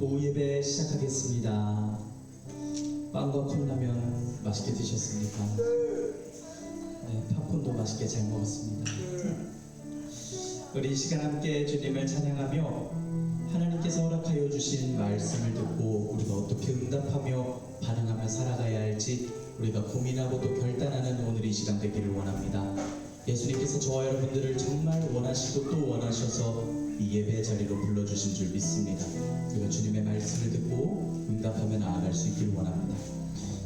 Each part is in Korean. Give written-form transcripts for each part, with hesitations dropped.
오후 예배 시작하겠습니다. 빵과 컵라면 맛있게 드셨습니까? 네, 팝콘도 맛있게 잘 먹었습니다. 우리 이 시간 함께 주님을 찬양하며 하나님께서 허락하여 주신 말씀을 듣고 우리가 어떻게 응답하며 반응하며 살아가야 할지 우리가 고민하고 또 결단하는 오늘 이 시간 되기를 원합니다. 예수님께서 저와 여러분들을 정말 원하시고 또 원하셔서 이 예배 자리로 불러주신 줄 믿습니다. 우리가 주님의 말씀을 듣고 응답하며 나아갈 수 있기를 원합니다.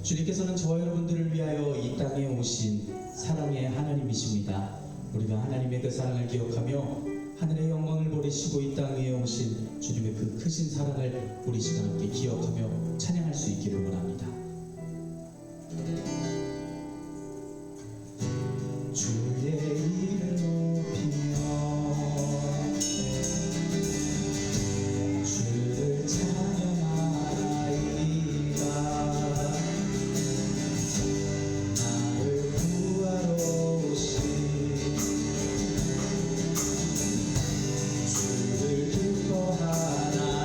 주님께서는 저와 여러분들을 위하여 이 땅에 오신 사랑의 하나님이십니다. 우리가 하나님의 그 사랑을 기억하며 하늘의 영광을 버리시고 이 땅 위에 오신 주님의 그 크신 사랑을 우리 시간 함께 기억하며 찬양할 수 있기를 원합니다. 주의 이름을 높이며 주를 찬양하나이다. 나를 구하러 오신 주를 기뻐하나이다.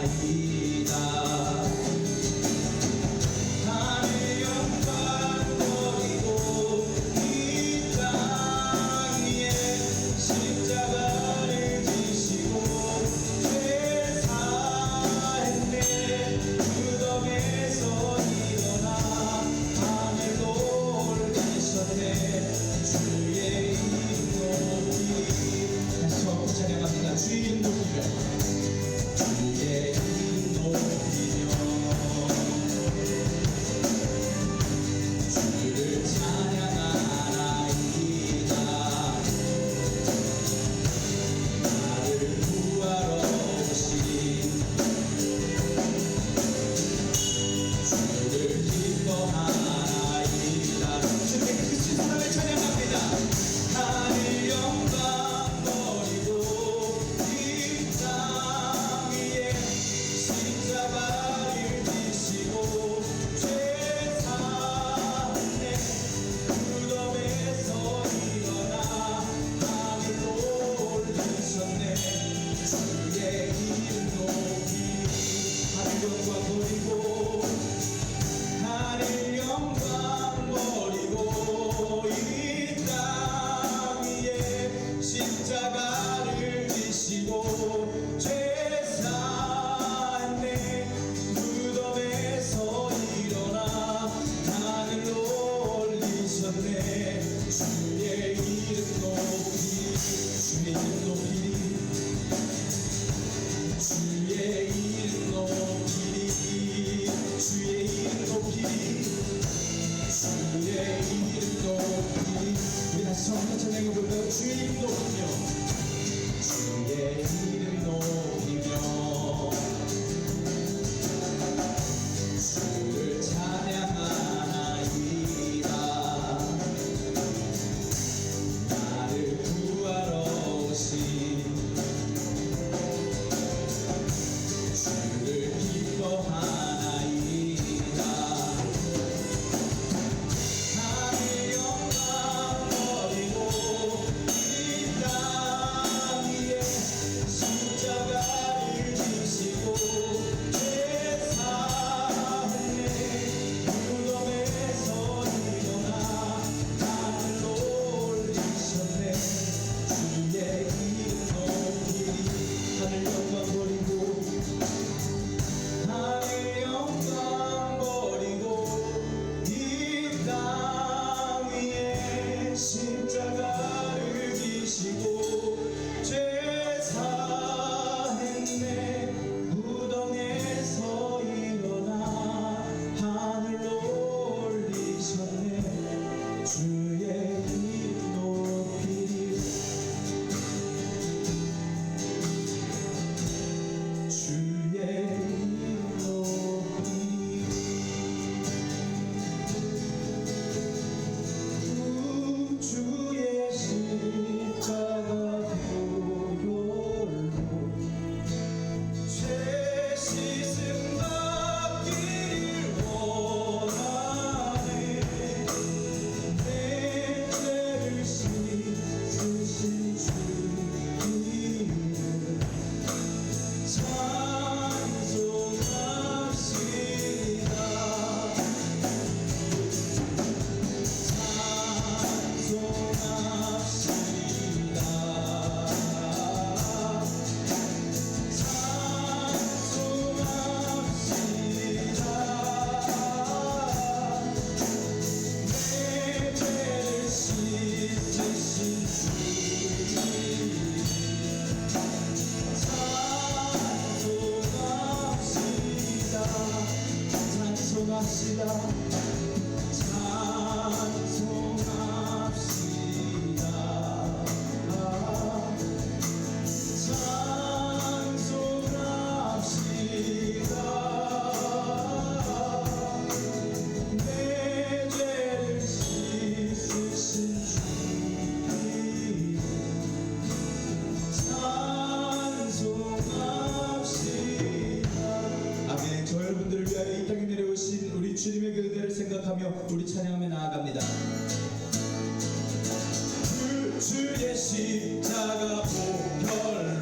십자가 보혈로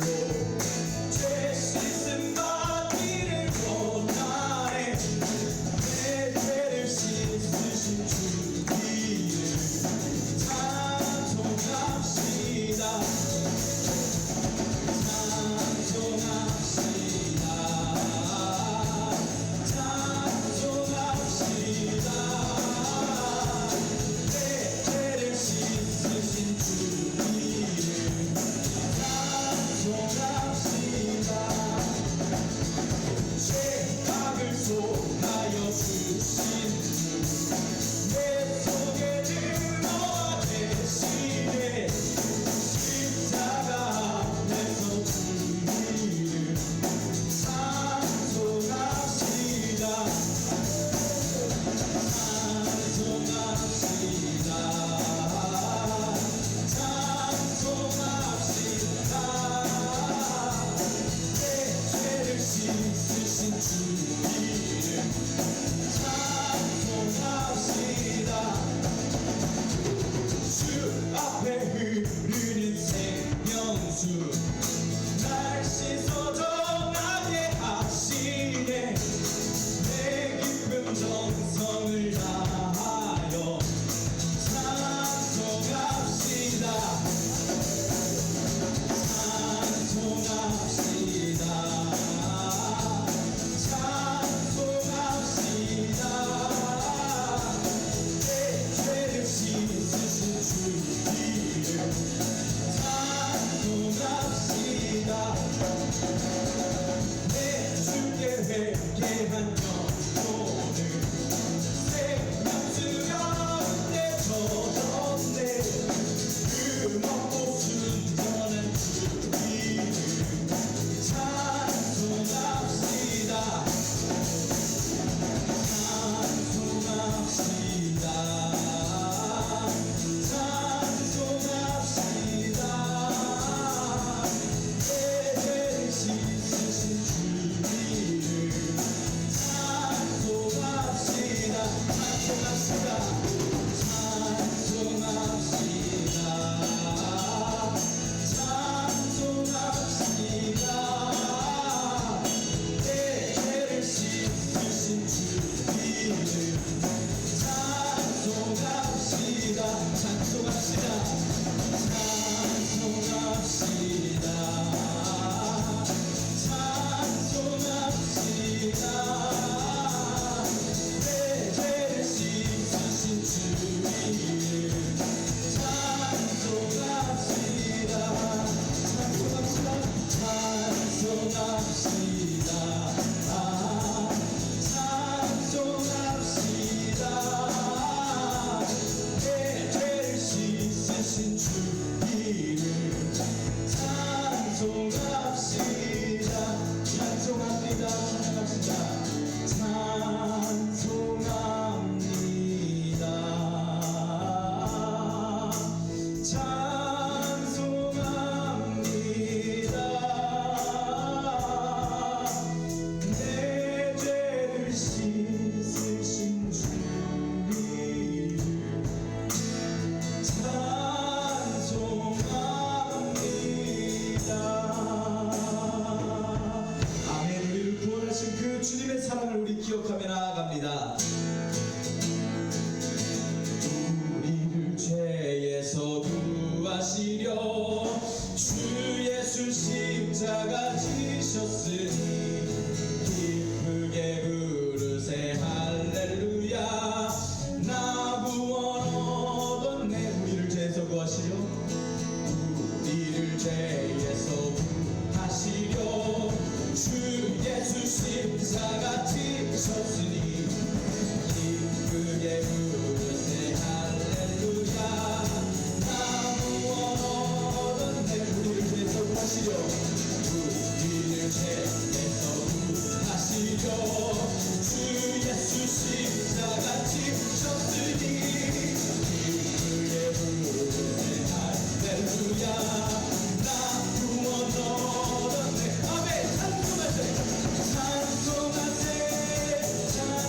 죄 씻음 받기를 원하네. 내 죄를 씻으신 주님을 찬송합시다. 죄악을 속하여 주신 내 속에 들어와 계시네. 십자가 앞에서 주님을 찬송합시다. 씻으신 주님을 찬송합시다. 주 앞에 흐르는 생명수 날 씻어 정하게 하시네. 내 기쁨 정성을 다하여 찬송합시다. 내 주께 회개한 영혼을 생명수 가운데 젖었네. 그 먹고 순전한 주님을 찬송합시다. 주님의 사랑을 우리 기억하며 나아갑니다. 우리를 죄에서 구하시려 주 예수 십자가 지셨으니 기쁘게 부르세 할렐루야. 나 구원 얻었네. 우리를 죄에서 구하시려 우리를 죄에서 구하시려 주 예수 십자가 지셨으니 기쁘게 부르세 할렐루야. 나 구원 얻었네. 우리를 죄에서 구하시려 우리를 죄에서 구하시려 주 예수 십자가 지셨으니 기쁘게 부르세 할렐루야. 나 구원 얻었네. 아멘. 찬송하세 찬송하세 찬송하세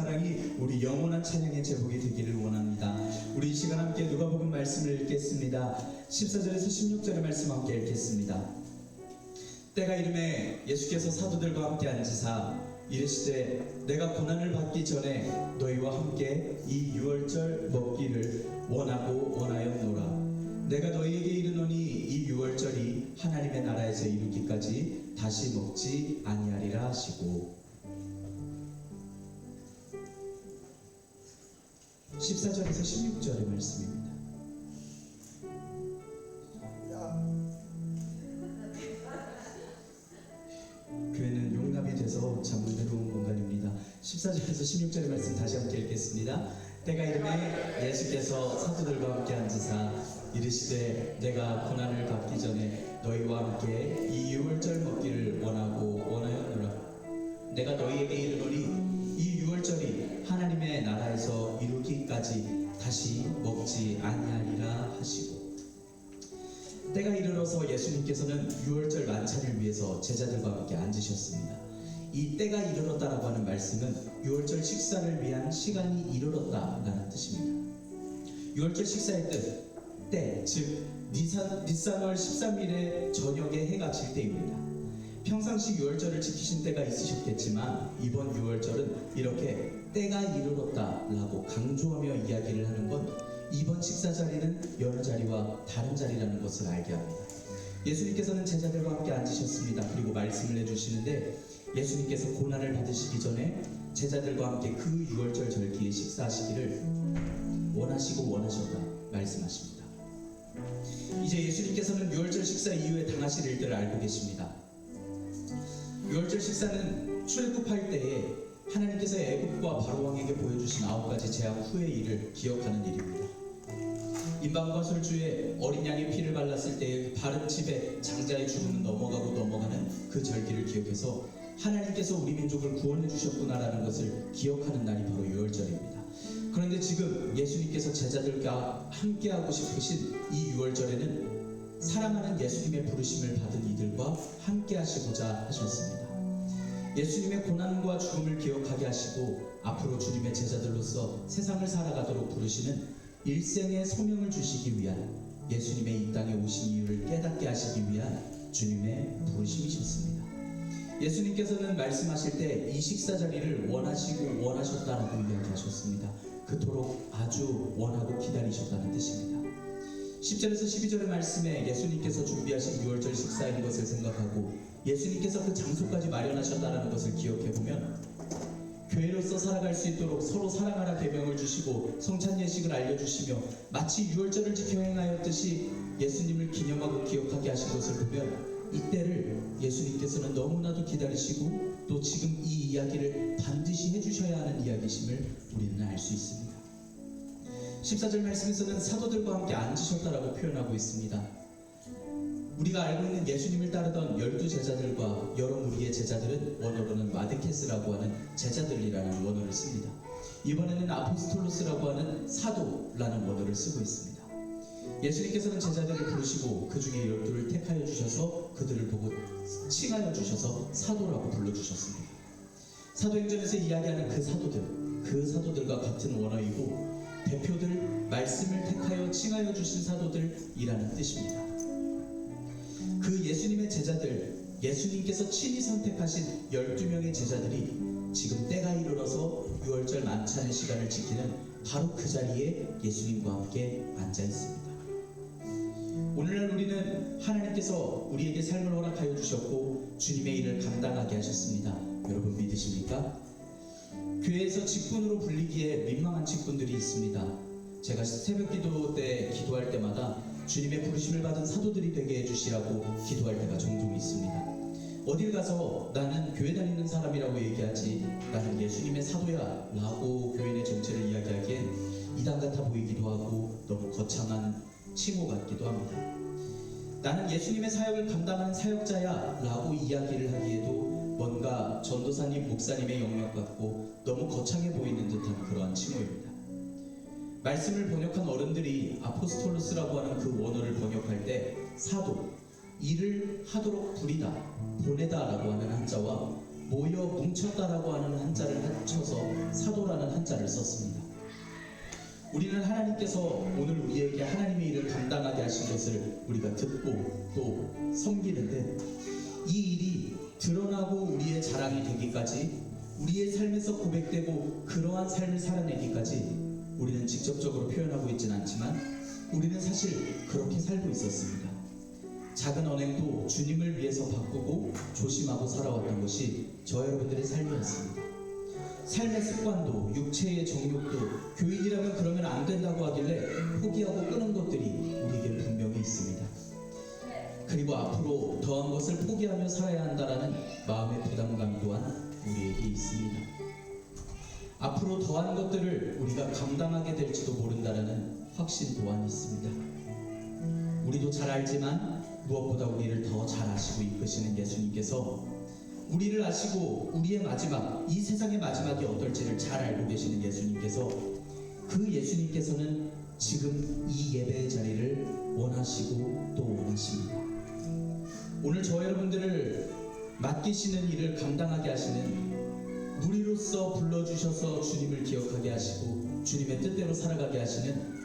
사랑이 우리 영원한 찬양의 제복이 되기를 원합니다. 우리 이 시간 함께 누가복음 말씀을 읽겠습니다. 14절에서 16절의 말씀 함께 읽겠습니다. 때가 이름에 예수께서 사도들과 함께 앉으사 이르시되 내가 고난을 받기 전에 너희와 함께 이 유월절 먹기를 원하고 원하였노라. 내가 너희에게 이르노니 이 유월절이 하나님의 나라에서 이루기까지 다시 먹지 아니하리라 하시고 14절에서 16절의 말씀입니다. 교회는 용납이 돼서 잠들어온 공간입니다. 14절에서 16절의 말씀 다시 함께 읽겠습니다. 때가 이름에 예수께서 사도들과 함께 앉으사 이르시되 내가 고난을 받기 전에 너희와 함께 이 유월절 먹기를 원하고 원하였노라. 내가 너희에게 이르노니 이 유월절이 하나님의 나라에서 이루기까지 다시 먹지 아니하리라 하시고 때가 이르러서 예수님께서는 유월절 만찬을 위해서 제자들과 함께 앉으셨습니다. 이 때가 이르렀다라고 하는 말씀은 유월절 식사를 위한 시간이 이르렀다라는 뜻입니다. 유월절 식사의 뜻, 때, 즉 니산월 13일의 저녁에 해가 질 때입니다. 평상시 유월절을 지키신 때가 있으셨겠지만 이번 유월절은 이렇게 때가 이르렀다라고 강조하며 이야기를 하는 건 이번 식사 자리는 여러 자리와 다른 자리라는 것을 알게 합니다. 예수님께서는 제자들과 함께 앉으셨습니다. 그리고 말씀을 해주시는데 예수님께서 고난을 받으시기 전에 제자들과 함께 그 유월절 절기에 식사하시기를 원하시고 원하셨다 말씀하십니다. 이제 예수님께서는 유월절 식사 이후에 당하실 일들을 알고 계십니다. 유월절 식사는 출애굽할 때에 하나님께서 애굽과 바로왕에게 보여주신 9가지 제약 후의 일을 기억하는 일입니다. 임방과 설주에 어린 양의 피를 발랐을 때의 바른 집에 장자의 죽음은 넘어가고 넘어가는 그 절기를 기억해서 하나님께서 우리 민족을 구원해 주셨구나라는 것을 기억하는 날이 바로 유월절입니다. 그런데 지금 예수님께서 제자들과 함께하고 싶으신 이 유월절에는 사랑하는 예수님의 부르심을 받은 이들과 함께 하시고자 하셨습니다. 예수님의 고난과 죽음을 기억하게 하시고 앞으로 주님의 제자들로서 세상을 살아가도록 부르시는 일생의 소명을 주시기 위한 예수님의 이 땅에 오신 이유를 깨닫게 하시기 위한 주님의 부르심이셨습니다. 예수님께서는 말씀하실 때 이 식사 자리를 원하시고 원하셨다라고 이야기하셨습니다. 그토록 아주 원하고 기다리셨다는 뜻입니다. 10절에서 12절의 말씀에 예수님께서 준비하신 유월절 식사인 것을 생각하고 예수님께서 그 장소까지 마련하셨다는 것을 기억해보면 교회로서 살아갈 수 있도록 서로 사랑하라 계명을 주시고 성찬 예식을 알려주시며 마치 유월절을 지켜 행하였듯이 예수님을 기념하고 기억하게 하신 것을 보면 이때를 예수님께서는 너무나도 기다리시고 또 지금 이 이야기를 반드시 해주셔야 하는 이야기심을 우리는 알 수 있습니다. 14절 말씀에서는 사도들과 함께 앉으셨다라고 표현하고 있습니다. 우리가 알고 있는 예수님을 따르던 12제자들과 여러 무리의 제자들은 원어로는 마데케스라고 하는 제자들이라는 원어를 씁니다. 이번에는 아포스톨로스라고 하는 사도라는 원어를 쓰고 있습니다. 예수님께서는 제자들을 부르시고 그 중에 12를 택하여 주셔서 그들을 보고 칭하여 주셔서 사도라고 불러주셨습니다. 사도행전에서 이야기하는 그 사도들과 같은 원어이고 대표들, 말씀을 택하여 칭하여 주신 사도들이라는 뜻입니다. 그 예수님의 제자들, 예수님께서 친히 선택하신 12명의 제자들이 지금 때가 이르러서 유월절 만찬의 시간을 지키는 바로 그 자리에 예수님과 함께 앉아 있습니다. 오늘날 우리는 하나님께서 우리에게 삶을 허락하여 주셨고 주님의 일을 감당하게 하셨습니다. 여러분 믿으십니까? 교회에서 직분으로 불리기에 민망한 직분들이 있습니다. 제가 새벽기도 때 기도할 때마다 주님의 부르심을 받은 사도들이 되게 해주시라고 기도할 때가 종종 있습니다. 어딜 가서 나는 교회 다니는 사람이라고 얘기하지 나는 예수님의 사도야 라고 교인의 정체를 이야기하기엔 이단 같아 보이기도 하고 너무 거창한 칭호 같기도 합니다. 나는 예수님의 사역을 감당하는 사역자야 라고 이야기를 하기에도 뭔가 전도사님, 목사님의 영역 같고 너무 거창해 보이는 듯한 그러한 칭호입니다. 말씀을 번역한 어른들이 아포스톨로스라고 하는 그 원어를 번역할 때 사도, 일을 하도록 부리다, 보내다 라고 하는 한자와 모여 뭉쳤다라고 하는 한자를 합쳐서 사도라는 한자를 썼습니다. 우리는 하나님께서 오늘 우리에게 하나님의 일을 감당하게 하신 것을 우리가 듣고 또 섬기는데, 이 일이 드러나고 우리의 자랑이 되기까지, 우리의 삶에서 고백되고 그러한 삶을 살아내기까지 우리는 직접적으로 표현하고 있지는 않지만 우리는 사실 그렇게 살고 있었습니다. 작은 언행도 주님을 위해서 바꾸고 조심하고 살아왔던 것이 저 여러분들의 삶이었습니다. 삶의 습관도, 육체의 정욕도, 교인이라면 그러면 안 된다고 하길래 포기하고 끄는 것들이 우리에게 분명히 있습니다. 그리고 앞으로 더한 것을 포기하며 살아야 한다라는 마음의 부담감 또한 우리에게 있습니다. 앞으로 더한 것들을 우리가 감당하게 될지도 모른다라는 확신 또한 있습니다. 우리도 잘 알지만 무엇보다 우리를 더 잘 아시고 이끄시는 예수님께서, 우리를 아시고 우리의 마지막, 이 세상의 마지막이 어떨지를 잘 알고 계시는 예수님께서, 그 예수님께서는 지금 이 예배의 자리를 원하시고 또 원하십니다. 오늘 저 여러분들을 맡기시는 일을 감당하게 하시는, 무리로서 불러주셔서 주님을 기억하게 하시고 주님의 뜻대로 살아가게 하시는,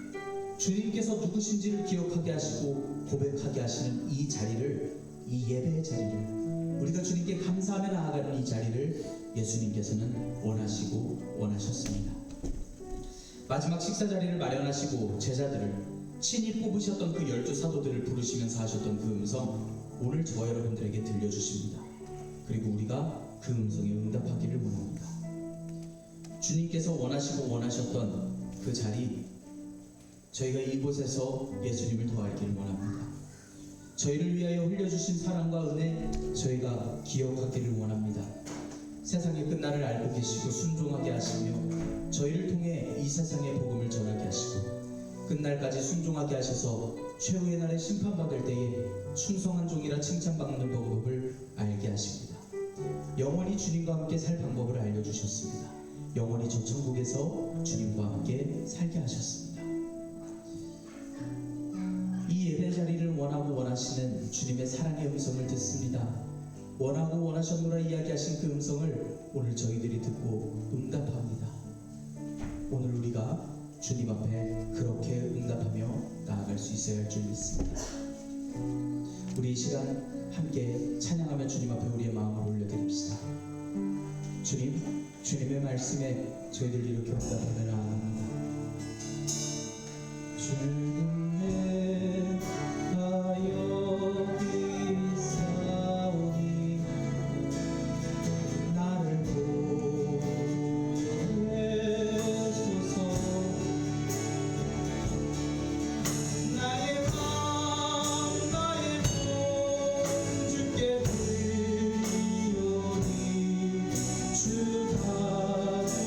주님께서 누구신지를 기억하게 하시고 고백하게 하시는 이 자리를, 이 예배의 자리를, 우리가 주님께 감사하며 나아가는 이 자리를 예수님께서는 원하시고 원하셨습니다. 마지막 식사 자리를 마련하시고 제자들을 친히 뽑으셨던 그 12 사도들을 부르시면서 하셨던 그 음성, 오늘 저 여러분들에게 들려주십니다. 그리고 우리가 그 음성에 응답하기를 원합니다. 주님께서 원하시고 원하셨던 그 자리, 저희가 이곳에서 예수님을 더 알기를 원합니다. 저희를 위하여 흘려주신 사랑과 은혜, 저희가 기억하기를 원합니다. 세상의 끝날을 알고 계시고 순종하게 하시며 저희를 통해 이 세상의 복음을 전하게 하시고 끝날까지 순종하게 하셔서 최후의 날에 심판받을 때에 충성한 종이라 칭찬받는 방법을 알게 하십니다. 영원히 주님과 함께 살 방법을 알려주셨습니다. 영원히 저 천국에서 주님과 함께 살게 하셨습니다. 이 예배 자리를 원하고 원하시는 주님의 사랑의 음성을 듣습니다. 원하고 원하셨노라 이야기하신 그 음성을 오늘 저희들이 듣고 응답합니다. 오늘 우리가 주님 앞에 그렇게 응답하며 나아갈 수 있어야 할 줄 믿습니다. 우리 이 시간 함께 찬양하며 주님 앞에 우리의 마음을 올려드립시다. 주님, 주님의 말씀에 저희들 이렇게 응답하며 나아갑니다. 주님의 가여기 사오니 나를 보여주소서. 나의 맘 나의 몸 주께 드리오니 주 봐주소서.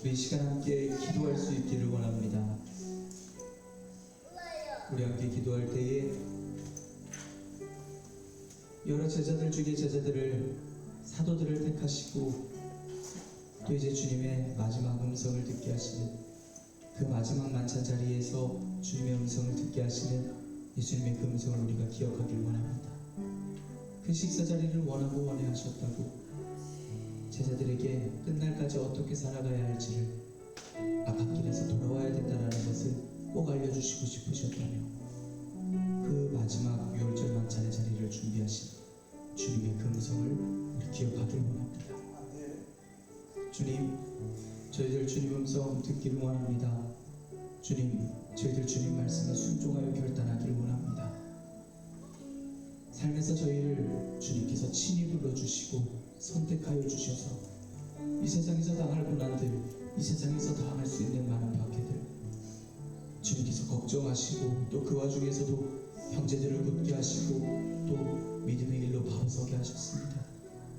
우리 이 시간 함께 기도할 수 있기를 원합니다. 우리 함께 기도할 때에 여러 제자들 중에 제자들을 사도들을 택하시고 또 이제 주님의 마지막 음성을 듣게 하시는 그 마지막 만찬 자리에서 주님의 음성을 듣게 하시는 예수님의 그 음성을 우리가 기억하길 원합니다. 그 식사 자리를 원하고 원해하셨다고 제자들에게 끝날까지 어떻게 살아가야 할지를 앞길에서 돌아와야 된다는 것을 꼭 알려주시고 싶으셨다며 그 마지막 유월절 만찬의 자리를 준비하신 주님의 그 음성을 우리 기억하길 원합니다. 주님, 저희들 주님 음성 듣기를 원합니다. 주님, 저희들 주님 말씀에 순종하여 결단하기를 원합니다. 삶에서 저희를 주님께서 친히 불러주시고 선택하여 주셔서 이 세상에서 당할 고난들, 이 세상에서 당할 수 있는 많은 박해들 주님께서 걱정하시고 또 그 와중에서도 형제들을 굳게 하시고 또 믿음의 일로 바로 서게 하셨습니다.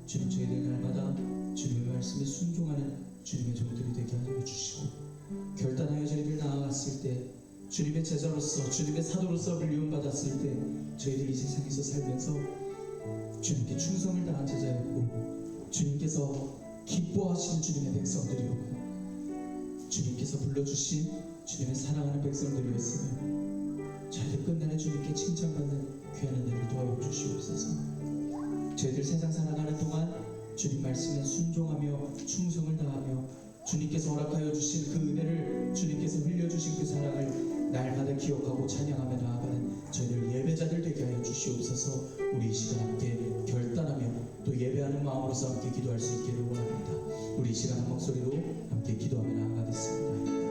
주님, 저희들 날마다 주님의 말씀에 순종하는 주님의 종들이 되게 하여 주시고 결단하여 저희들 나아갔을 때 주님의 제자로서 주님의 사도로서 불리움받았을 때 저희들이 이 세상에서 살면서 주님께 충성을 다한 제자였고 주님께서 기뻐하시는 주님의 백성들이었고 주님께서 불러주신 주님의 사랑하는 백성들이었으며 저희들 끝내는 주님께 칭찬받는 귀한 은혜를 도와여 주시옵소서. 저희들 세상 살아가는 동안 주님 말씀에 순종하며 충성을 다하며 주님께서 허락하여 주신 그 은혜를 주님께서 흘려주신 그 사랑을 날마다 기억하고 찬양하며 나아가는 저희들 예배자들 되게 하여 주시옵소서. 우리 이 시간 함께 결단하며 또 예배하는 마음으로서 함께 기도할 수 있기를 원합니다. 우리 이 시간 한 목소리로 함께 기도하며 나아가겠습니다.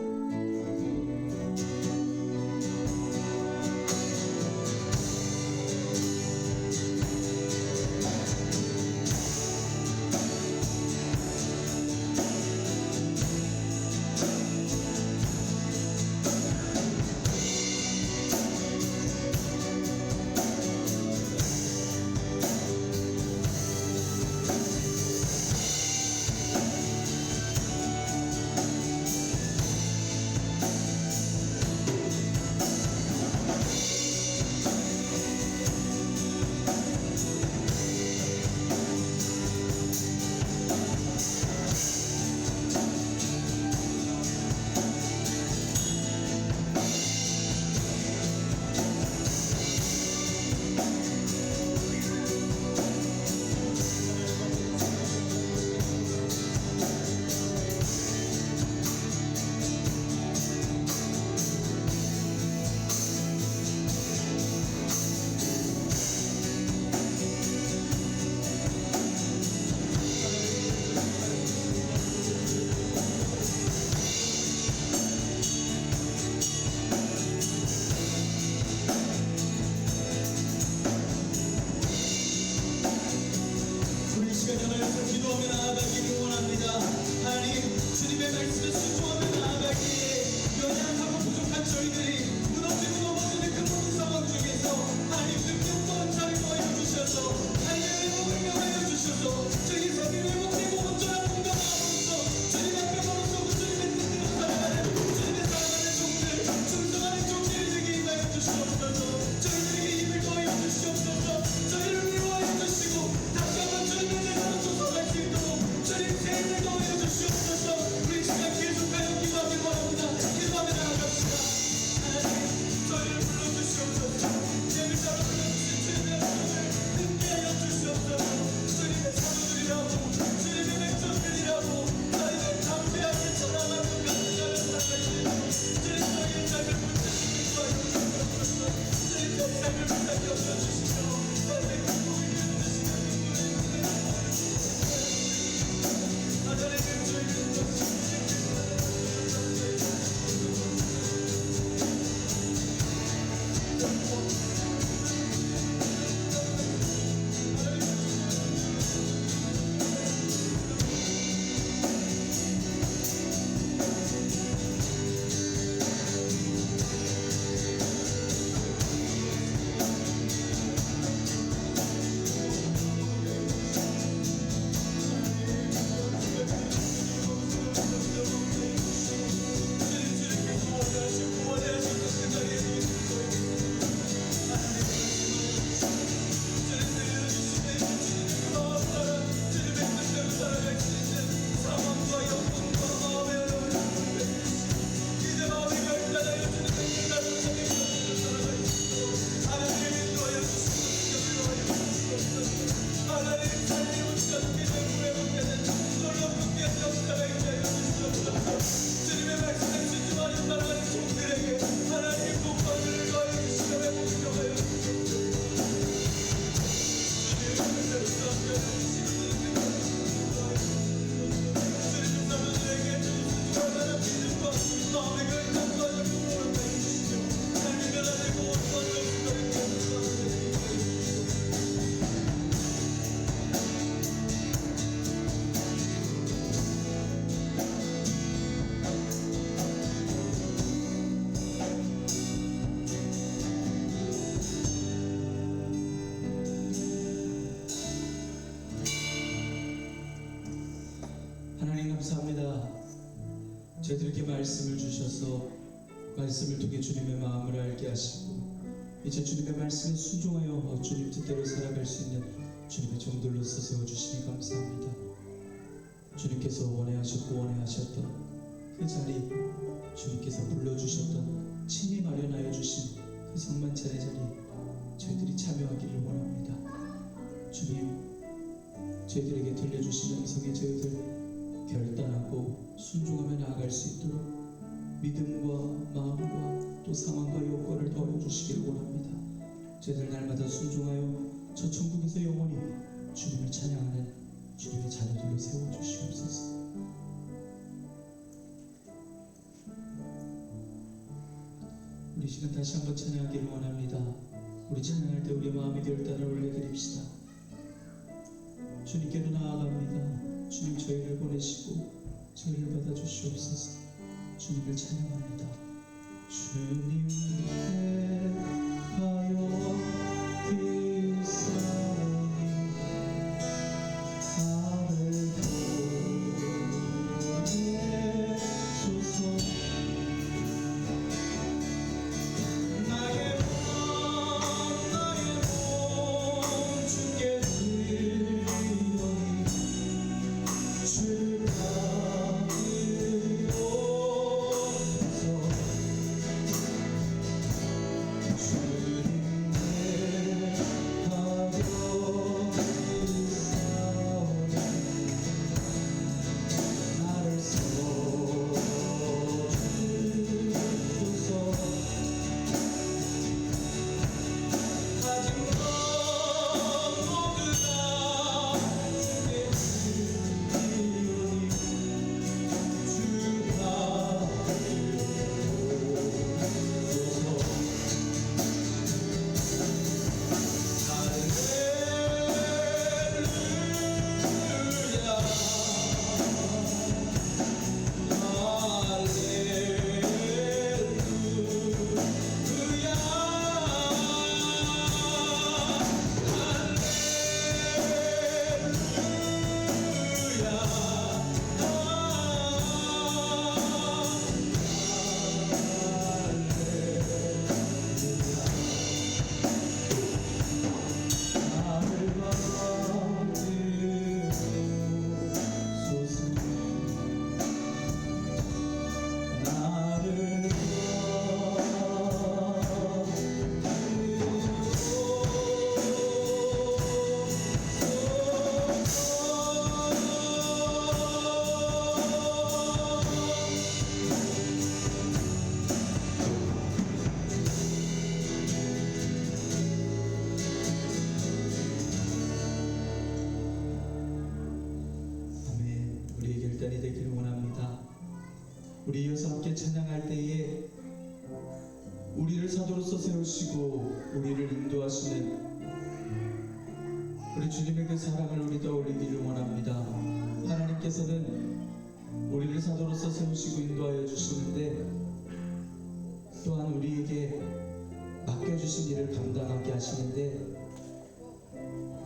저희들에게 말씀을 주셔서 말씀을 통해 주님의 마음을 알게 하시고 이제 주님의 말씀에 순종하여 주님 뜻대로 살아갈 수 있는 주님의 종들로서 세워주시니 감사합니다. 주님께서 원해하셨고 원해하셨던 그 자리, 주님께서 불러주셨던 친히 마련하여 주신 그 성만찬의 자리 저희들이 참여하기를 원합니다. 주님, 저희들에게 들려주신 음성에 저희들 결단하고 순종하며 나아갈 수 있도록 믿음과 마음과 또 상황과 여건을 더하여 주시기를 원합니다. 저희들 날마다 순종하여 저 천국에서 영원히 주님을 찬양하는 주님의 자녀들로 세워주시옵소서. 우리 시간 다시 한번 찬양하기를 원합니다. 우리 찬양할 때 우리의 마음의 결단을 올려드립시다. 주님께로 나아갑니다. 주님 저희를 보내시고 저희를 받아주시옵소서. 주님을 찬양합니다. 주님께 하여 비우사오니 나를 보내소서. 나의 몸 주께 드리오니 주가 우리 이어서 함께 찬양할 때에 우리를 사도로서 세우시고 우리를 인도하시는 우리 주님의 그 사랑을 우리 떠올리기를 원합니다. 하나님께서는 우리를 사도로서 세우시고 인도하여 주시는데 또한 우리에게 맡겨주신 일을 감당하게 하시는데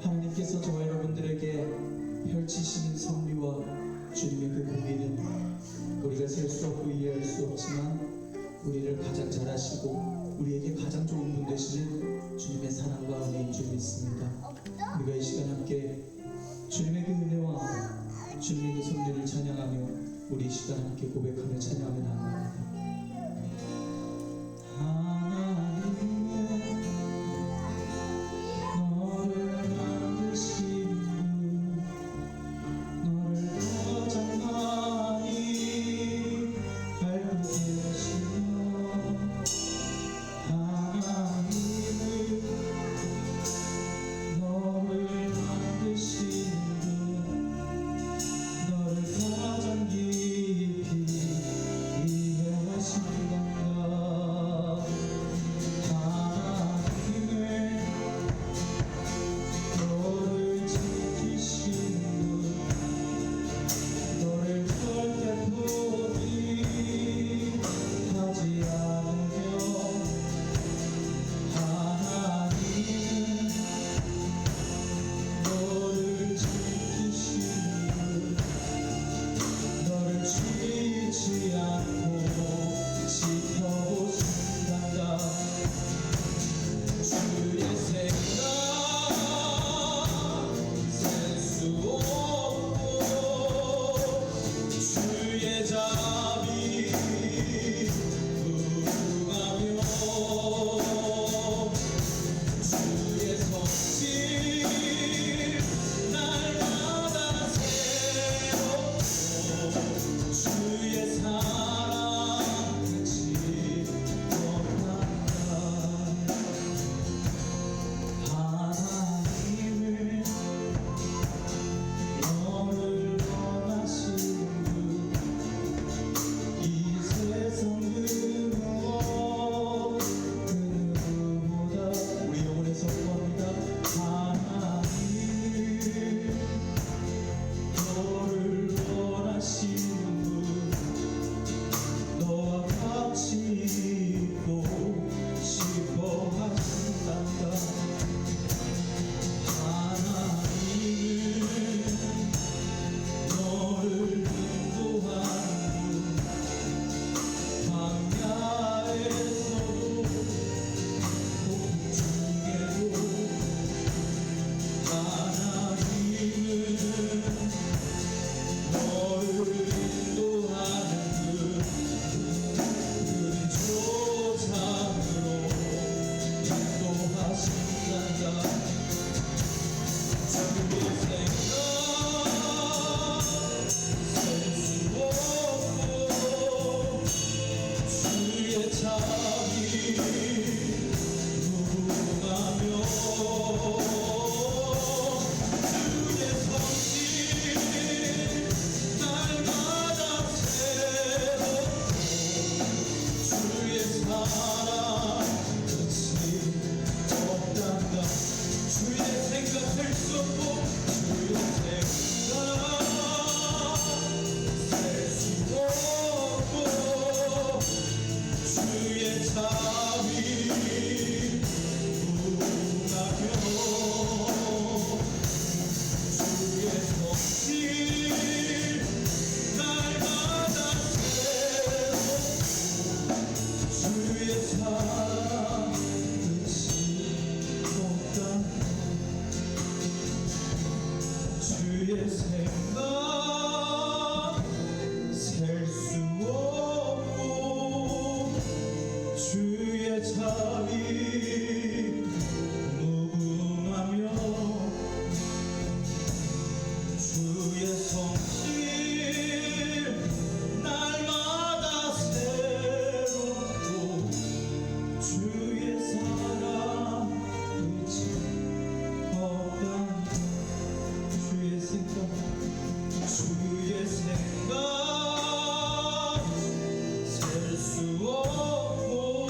하나님께서 저와 여러분들에게 펼치시는 섭리와 주님의 그 공의는 우리가 셀 수 없고 이해할 수 없지만 우리를 가장 잘 아시고 우리에게 가장 좋은 분 되시는 주님의 사랑과 은혜인 줄 믿습니다. 우리가 이 시간 함께 주님의 그 은혜와 주님의 그 섭리를 찬양하며 우리 이 시간 함께 고백하며 찬양하며 나아갑니다. 너를 가장 깊이 이해하시며 주의 생각 셀 수 없고 주의 자비 무궁하며 주의 성실 날마다 새롭고 주의 사랑 끝이 없단다. 주의 생각 셀 수 없고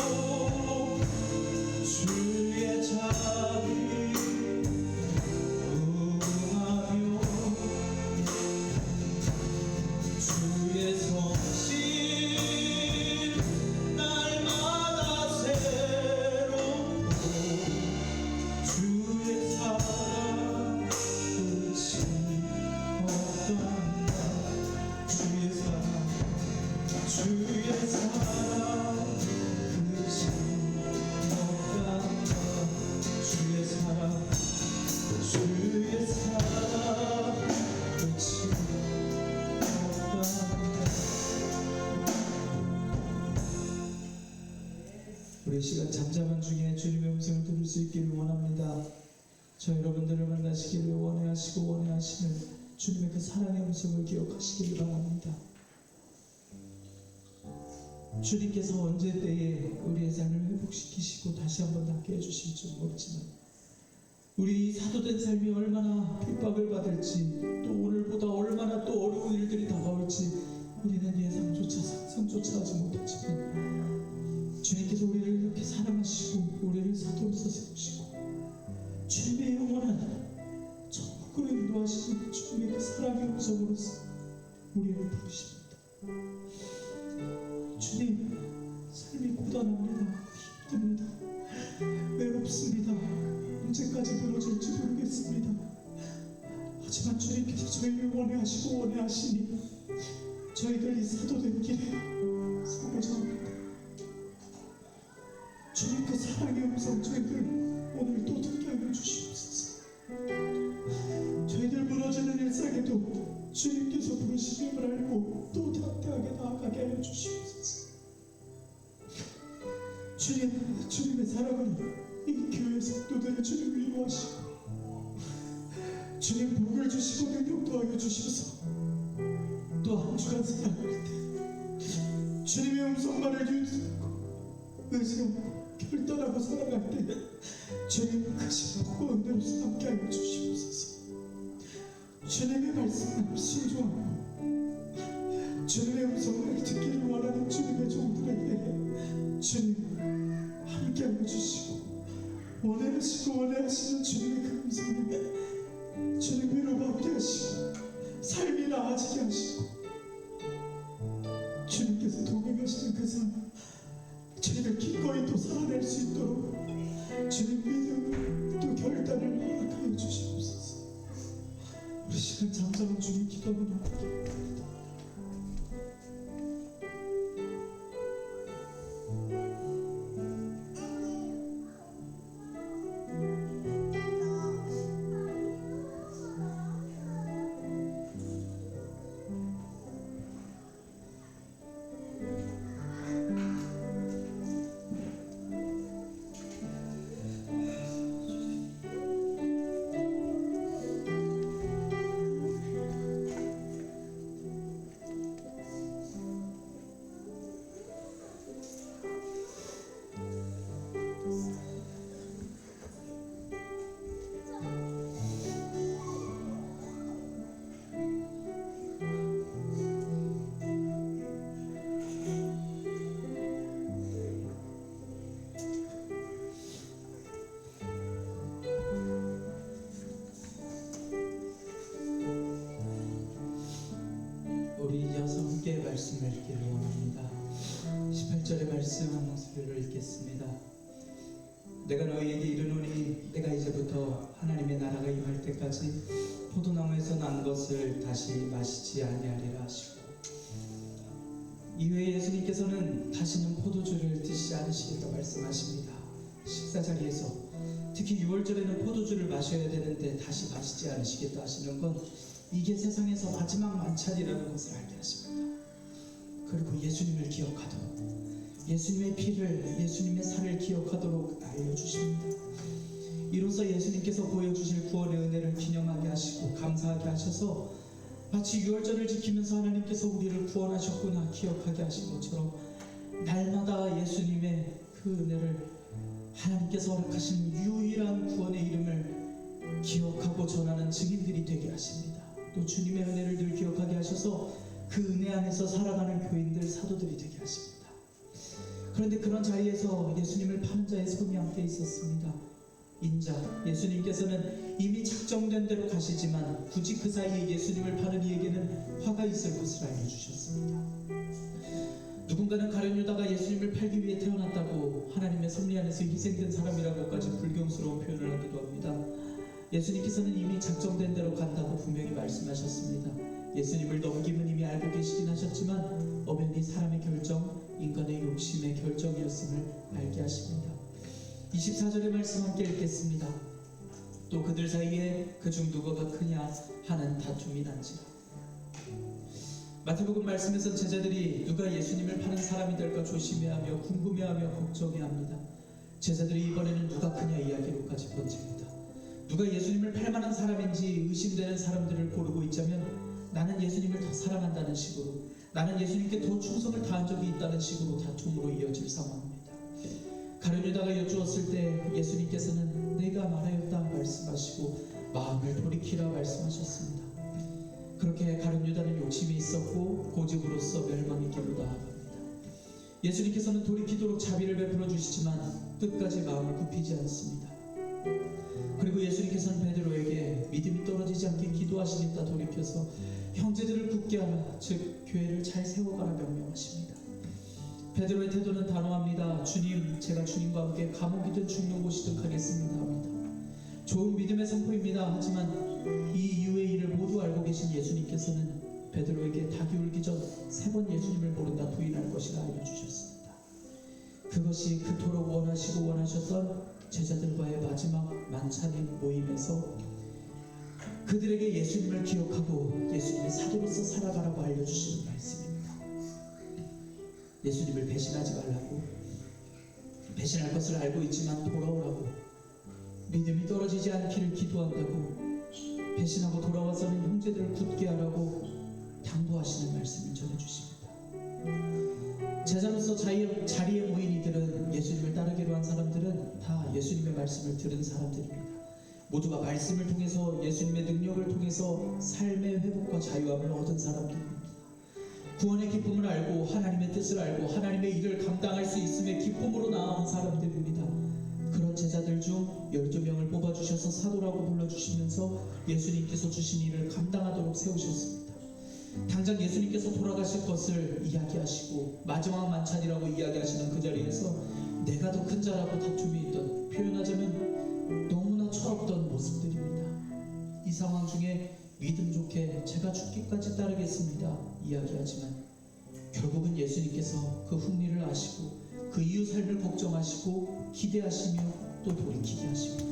주의 자비 무궁하며 주의 성실 날마다 새롭고 주의 사랑 끝이 없단다. 주의 사랑 끝이 없단다. 주의 사랑 끝이 없단다. 우리 시간 잠잠한 중에 주님의 음성을 들을 수 있기를 원합니다. 저 여러분들을 만나시기를 원하시고 원하시는 주님의 그 사랑의 음성을 기억하시기를 바랍니다. 주님께서 언제 때에 우리의 삶을 회복시키시고 다시 한번 낫게 해주실지 모르지만 우리 사도된 삶이 얼마나 핍박을 받을지 또 오늘보다 얼마나 또 어려운 일들이 다가올지 우리는 예상조차 상상조차 하지 못했지만 주님께서 우리를 이렇게 사랑하시고 우리를 사도로서 세우시고 주님의 영원한 천국으로 인도하시는 주님의 그 사랑의 음성으로서 우리를 부르십니다. 주님, 삶이 고단합니다. 힘듭니다. 외롭습니다. 언제까지 무너질지 모르겠습니다. 하지만 주님께서 저희를 원하시고 원하시니 저희들 이 사도된 길에 서고자 합니다. 주님 그 사랑의 음성 저희들 오늘 또 듣게 하여 주시옵소서. 저희들 무너지는 일상에도 주님께서 부르심을 알고 또 담대하게 나아가게 하여 주시옵소서. 주님의 사랑은 이 교회 성도들을 주님 위로하시고 주님 복을 주시고 능력도 하여 주셔서 또 한 주간 살아갈 때 주님의 음성만을 유지하고 의지하고 결단하고 살아갈 때 주님 크신 복과 은혜로서 함께 하여 주시옵소서. 주님의 말씀을 순종하고 주님의 음성을 듣기를 원하는 주님의 종들에게 주님 함께 하여 주시고 원하시는 주님의 그 음성에 주님 위로받게 하시고 삶이 나아지게 하시고 주님께서 동행하시는 그 삶 주님을 기꺼이 또 살아낼 수 있도록 주님 믿음 또 결단을 허락하여 주시옵소서. 우리 시간 잠잠한 주님 기도하며 나아가겠습니다. 말씀 한 목소리를 읽겠습니다. 내가 너희에게 이르노니 내가 이제부터 하나님의 나라가 임할 때까지 포도나무에서 난 것을 다시 마시지 아니하리라 하시고, 이후에 예수님께서는 다시는 포도주를 드시지 않으시겠다 말씀하십니다. 식사 자리에서 특히 6월절에는 포도주를 마셔야 되는데 다시 마시지 않으시겠다 하시는 건 이게 세상에서 마지막 만찬이라는 것을 알게 하십니다. 그리고 예수님을 기억하도록, 예수님의 피를, 예수님의 살을 기억하도록 알려주십니다. 이로써 예수님께서 보여주실 구원의 은혜를 기념하게 하시고 감사하게 하셔서 마치 6월절을 지키면서 하나님께서 우리를 구원하셨구나 기억하게 하신 것처럼 날마다 예수님의 그 은혜를, 하나님께서 허락하신 유일한 구원의 이름을 기억하고 전하는 증인들이 되게 하십니다. 또 주님의 은혜를 늘 기억하게 하셔서 그 은혜 안에서 살아가는 교인들, 사도들이 되게 하십니다. 그런데 그런 자리에서 예수님을 파는 자의 손이 함께 있었습니다. 인자, 예수님께서는 이미 작정된 대로 가시지만 굳이 그 사이에 예수님을 파는 이에게는 화가 있을 것을 알려주셨습니다. 누군가는 가룟 유다가 예수님을 팔기 위해 태어났다고, 하나님의 섭리 안에서 희생된 사람이라고까지 불경스러운 표현을 하기도 합니다. 예수님께서는 이미 작정된 대로 간다고 분명히 말씀하셨습니다. 예수님을 넘김은 이미 알고 계시긴 하셨지만 엄연히 사람의 결정, 인간의 욕심의 결정이었음을 알게 하십니다. 24절의 말씀 함께 읽겠습니다. 또 그들 사이에 그중 누구가 크냐 하는 다툼이 난지라. 마태복음 말씀에서 제자들이 누가 예수님을 파는 사람이 될까 조심해하며 궁금해하며 걱정해합니다. 제자들이 이번에는 누가 크냐 이야기로까지 번집니다. 누가 예수님을 팔 만한 사람인지 의심되는 사람들을 고르고 있자면 나는 예수님을 더 사랑한다는 식으로, 나는 예수님께 더 충성을 다한 적이 있다는 식으로 다툼으로 이어질 상황입니다. 가룟 유다가 여쭈었을 때 예수님께서는 내가 말하였다 말씀하시고 마음을 돌이키라 말씀하셨습니다. 그렇게 가룟 유다는 욕심이 있었고 고집으로써 멸망의 길로 나아갑니다. 예수님께서는 돌이키도록 자비를 베풀어 주시지만 끝까지 마음을 굽히지 않습니다. 그리고 예수님께서는 베드로에게 믿음이 떨어지지 않게 기도하시겠다 돌이켜서 형제들을 굳게 하라, 즉 교회를 잘 세워가라 명령하십니다. 베드로의 태도는 단호합니다. 주님, 제가 주님과 함께 감옥이든 죽는 곳이든 가겠습니다 합니다. 좋은 믿음의 선포입니다. 하지만 이 이후의 일을 모두 알고 계신 예수님께서는 베드로에게 닭이 울기 전 3번 예수님을 모른다 부인할 것이라 알려주셨습니다. 그것이 그토록 원하시고 원하셨던 제자들과의 마지막 만찬인 모임에서 그들에게 예수님을 기억하고 예수님의 사도로서 살아가라고 알려주시는 말씀입니다. 예수님을 배신하지 말라고, 배신할 것을 알고 있지만 돌아오라고, 믿음이 떨어지지 않기를 기도한다고, 배신하고 돌아와서는 형제들을 굳게 하라고 당부하시는 말씀을 전해주십니다. 제자로서 자리에 모인 이들은, 예수님을 따르기로 한 사람들은 다 예수님의 말씀을 들은 사람들입니다. 모두가 말씀을 통해서, 예수님의 능력을 통해서 삶의 회복과 자유함을 얻은 사람들입니다. 구원의 기쁨을 알고 하나님의 뜻을 알고 하나님의 일을 감당할 수 있음의 기쁨으로 나아온 사람들입니다. 그런 제자들 중 12명을 뽑아주셔서 사도라고 불러주시면서 예수님께서 주신 일을 감당하도록 세우셨습니다. 당장 예수님께서 돌아가실 것을 이야기하시고 마지막 만찬이라고 이야기하시는 그 자리에서 내가 더 큰 자라고 다툼이 있던, 표현하자면 너무나 철없던 모습들입니다. 이 상황 중에 믿음 좋게 제가 죽기까지 따르겠습니다 이야기하지만 결국은 예수님께서 그 흥미를 아시고 그 이후 삶을 걱정하시고 기대하시며 또 돌이키게 하십니다.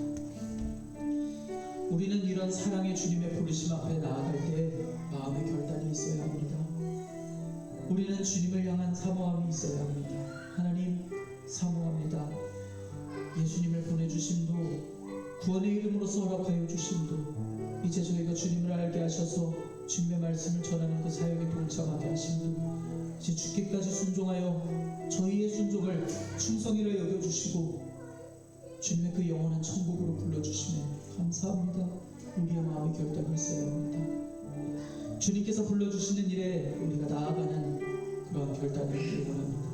우리는 이런 사랑의 주님의 부르심 앞에 나아갈 때 마음의 결단이 있어야 합니다. 우리는 주님을 향한 사모함이 있어야 합니다. 하나님, 사모합니다. 예수님을 보내주심도, 구원의 이름으로서 허락하여 주심도, 이제 저희가 주님을 알게 하셔서 주님의 말씀을 전하는 그 사역에 동참하게 하심도, 이제 죽기까지 순종하여 저희의 순종을 충성이라 여겨주시고 주님의 그 영원한 천국으로 불러주시네 감사합니다. 우리의 마음의 결단이 있어야 합니다. 주님께서 불러주시는 일에 우리가 나아가는 그러한 결단을 얻기를 원합니다.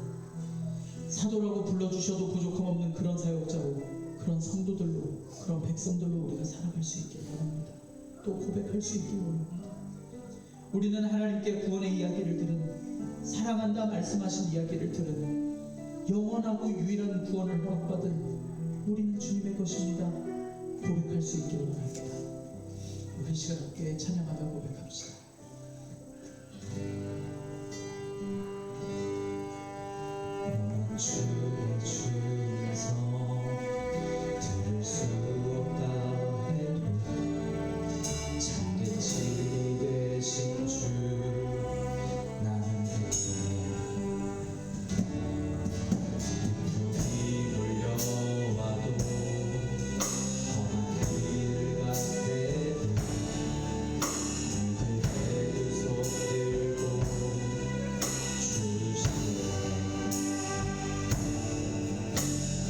사도라고 불러주셔도 부족함 없는 그런 사역자로, 그런 성도들로, 그런 백성들로 우리가 살아갈 수 있길 원합니다. 또 고백할 수 있길 원합니다. 우리는 하나님께 구원의 이야기를 들은, 사랑한다 말씀하신 이야기를 들은, 영원하고 유일한 구원을 허락받은 우리는 주님의 것입니다. 고백할 수 있기를 원합니다. 우리 시간 함께 찬양하며 고백합시다. 주의 주에서 들을 수 없다 해도 참된 진리 되신 주 나는 믿음에 몰려와도 험한 길 같아도 믿음의 두 손 들고 주시네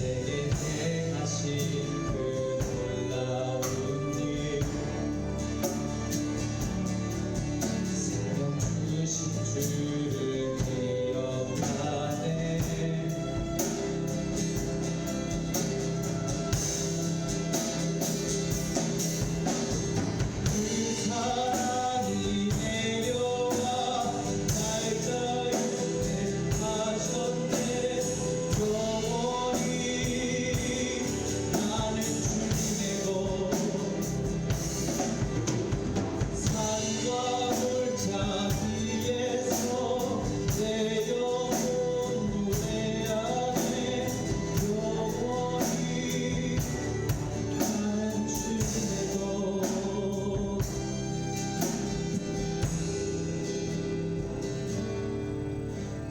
내게 행하신 그 놀라운 일 생명 주신 주를 기억하네 그 사랑이 내려와 날 자유케 하셨네 영원히 나는 주님의 것 산과 골짜기에서 내 영혼 노래하네 영원히 나는 주님의 것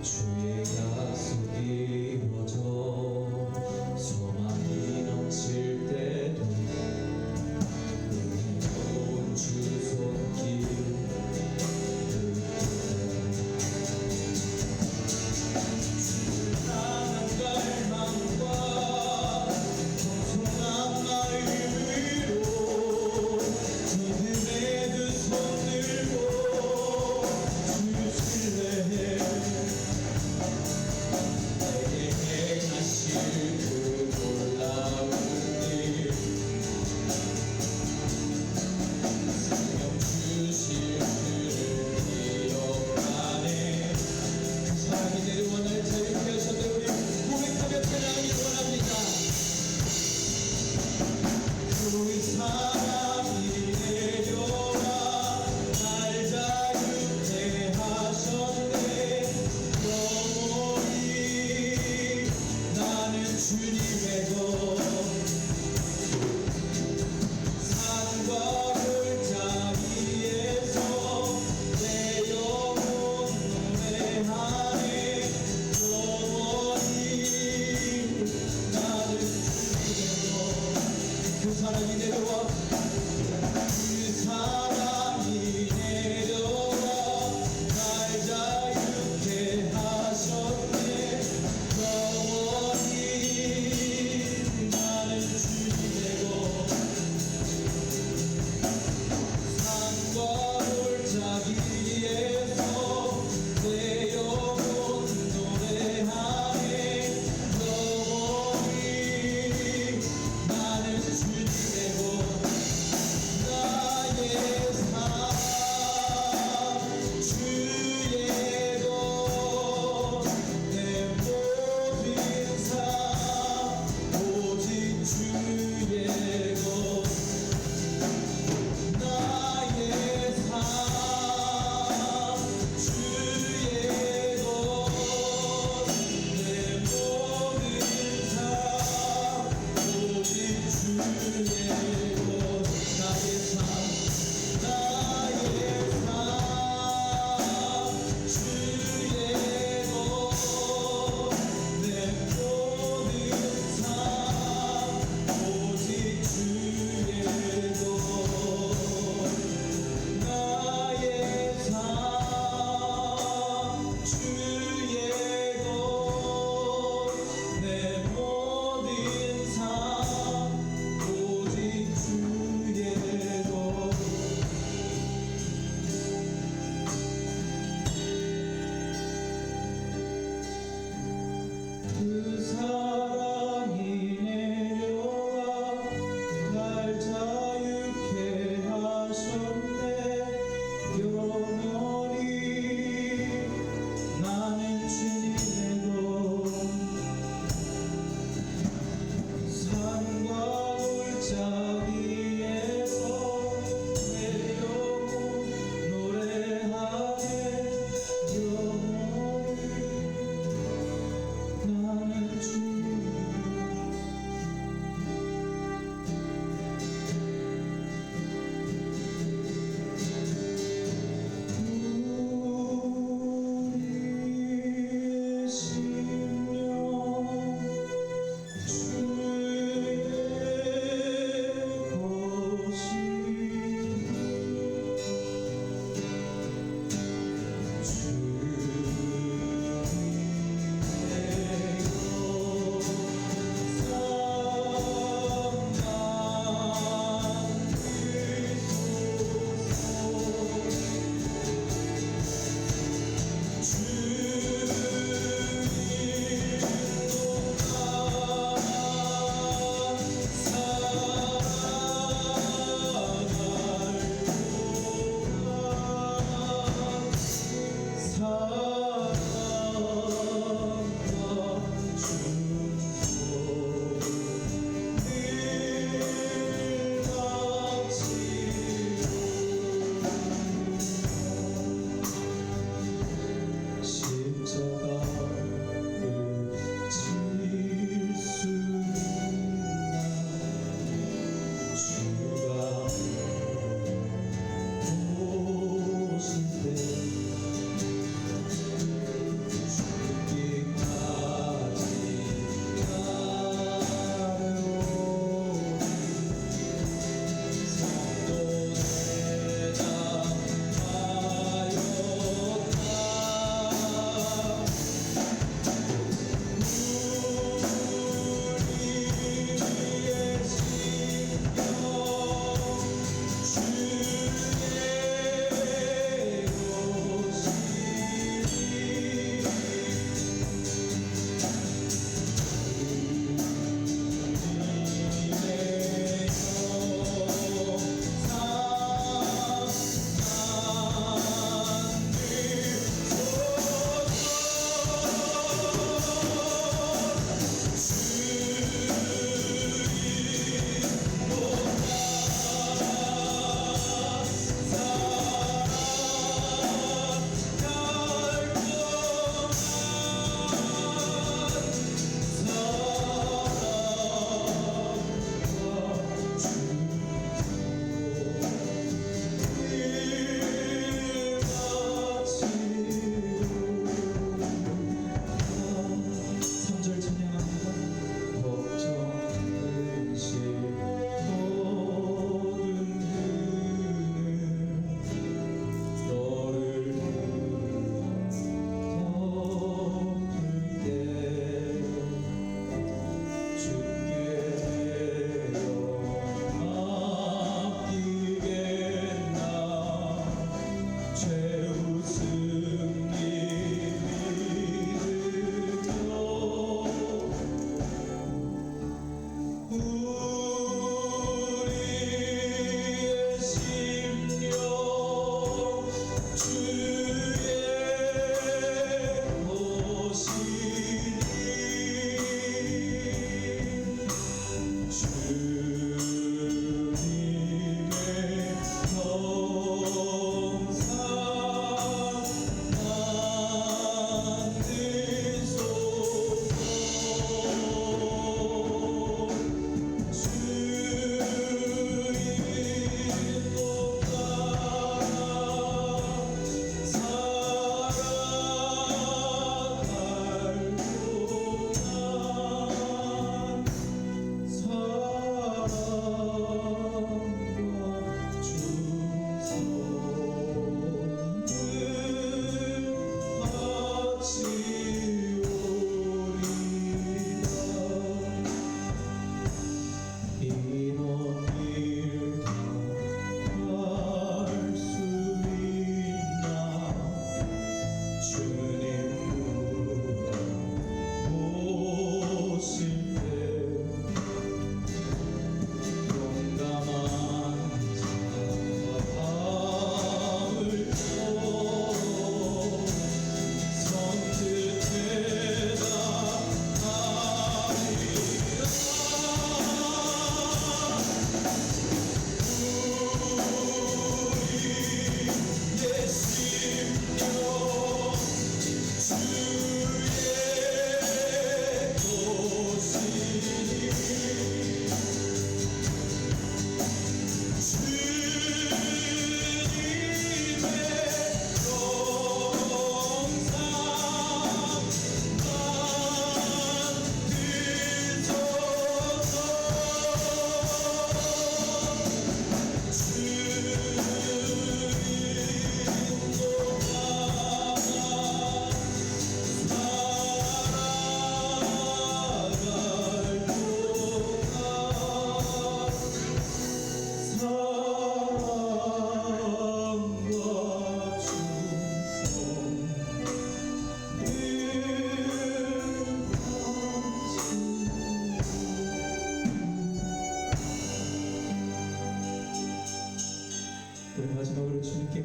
주의 약속이 이루어져 소망이 넘칠 때도 은혜로운 주 손길 주를 향한 갈망과 청송한 마음으로 믿음의 두 손 들고 주 신뢰해 내게 행하실 그 놀라운 일 생명 주실 주를 기억하네 그 사랑이 내려와 날 자유케 하셨네 우리 고백하며 찬양하기를 원합니다 그 사랑이 내려와 날 자유케 하셨네 영원히 나는 주님의 것 산과 골짜기에서 내 영혼 노래하네 영원히 나는 주님의 것 그 사랑이 내려와 그 사랑이 내려와 날 자유케 하셨네 영원히 나는 주님의 것 산과 골짜기에서 내 영혼 노래하네 영원히 나는 주님의 것 나의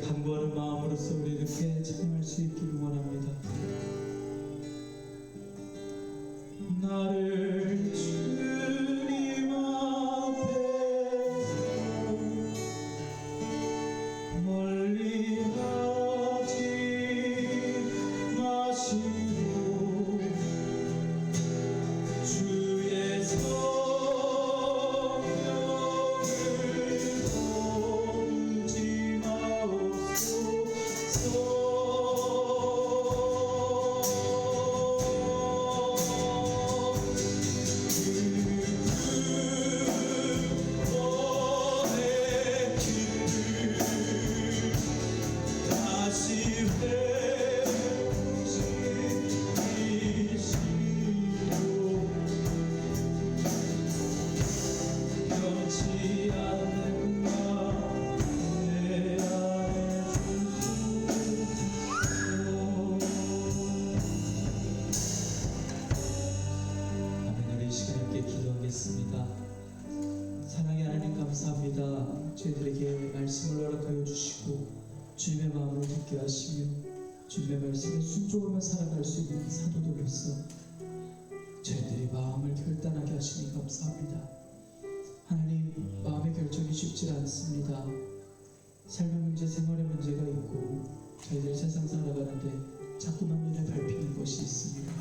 간구하는 마음으로서 우리 이렇게 찬양할 수 있기를 원합니다. 나를 주님 앞에 멀리 하지 마시고 주의 성령을 범지 마옵소서. 사랑의 하나님 감사합니다. 저희들에게 말씀을 허락하여 주시고 주님의 마음을 듣게 하시며 주님의 말씀에 순종하며 살아갈 수 있는 사도들로서 저희들이 마음을 결단하게 하시니 감사합니다. 하나님, 마음의 결정이 쉽지 않습니다. 삶의 문제, 생활의 문제가 있고 저희들이 세상 살아가는데 자꾸만 눈에 밟히는 것이 있습니다.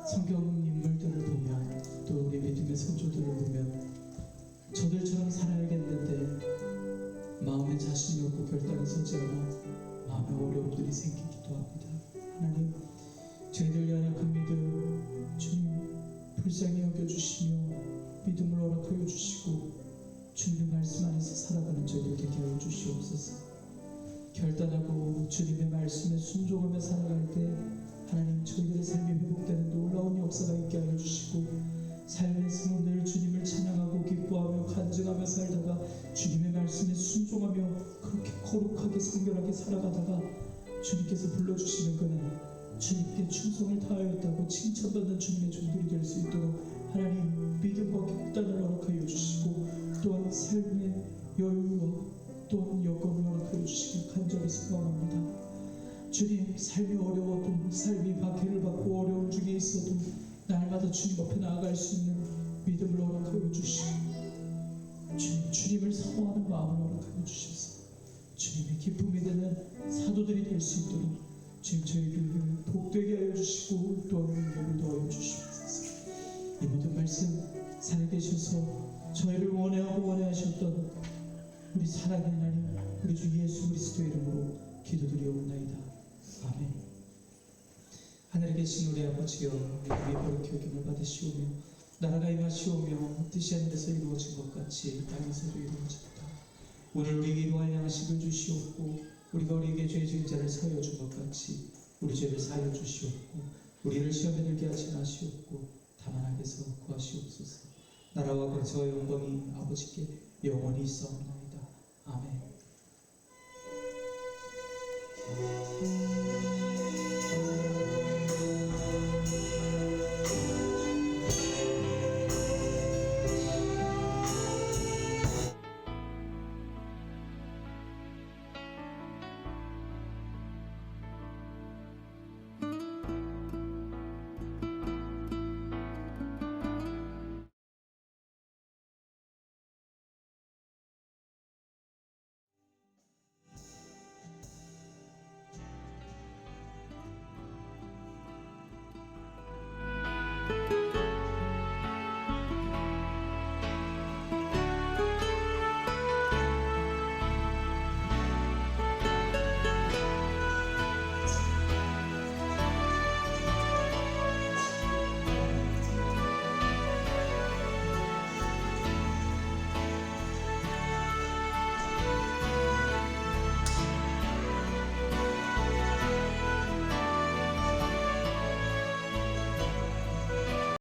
성경 인물들을 보면 또 우리 믿음의 성도들을 보면 저들처럼 살아야겠는데 마음에 자신이 없고 결단이 서지 않아 마음에 어려움들이 생기기도 합니다. 하나님, 저희들 연약한 믿음 주님 불쌍히 여겨주시며 믿음을 허락하여 주시고 주님의 말씀 안에서 살아가는 저희들 되게 하여 주시옵소서. 결단하고 주님의 말씀에 순종하며 살아갈 때 하나님, 저희들의 삶이 회복되는 놀라운 역사가 있게 하여 주시고 삶에서 늘 주님을 찬양하고 기뻐하며 간증하며 살다가 주님의 말씀에 순종하며 그렇게 거룩하게 성결하게 살아가다가 주님께서 불러주시는 그날 주님께 충성을 다하였다고 칭찬받는 주님의 종들이 될 수 있도록 하나님 믿음과 결단을 허락하여 주시고 또한 삶의 여유와 또한 여건을 허락하여 주시길 간절히 소망합니다. 주님, 삶이 어려워도 삶이 박해를 받고 어려운 중에 있어도 날마다 주님 앞에 나아갈 수 있는 믿음을 허락하여 주시고 주님을 사모하는 마음을 허락하여 주셔서 주님의 기쁨이 되는 사도들이 될 수 있도록 주님 저희들을 복되게 하여 주시고 또한 능력을 더하여 주시옵소서. 이 모든 말씀 살아계셔서 저희를 원하셨던 우리 사랑의 하나님 우리 주 예수 그리스도의 이름으로 기도드리옵나이다. 아멘. 하늘에 계신 우리 아버지여, 우리 거룩히 여김을 받으시오며 나라가 임하시오며 뜻이 하늘에서 이루어진 것 같이 땅에서도 이루어지도다. 오늘 우리에게 일용할 양식을 주시옵고 우리가 우리에게 죄 지은 자를 사하여 준 것 같이 우리 죄를 사하여 주시옵고 우리를 시험에 들게 하지 마시옵고 다만 악에서 구하시옵소서. 나라와 권세와 영광이 아버지께 영원히 있사옵나이다. 아멘.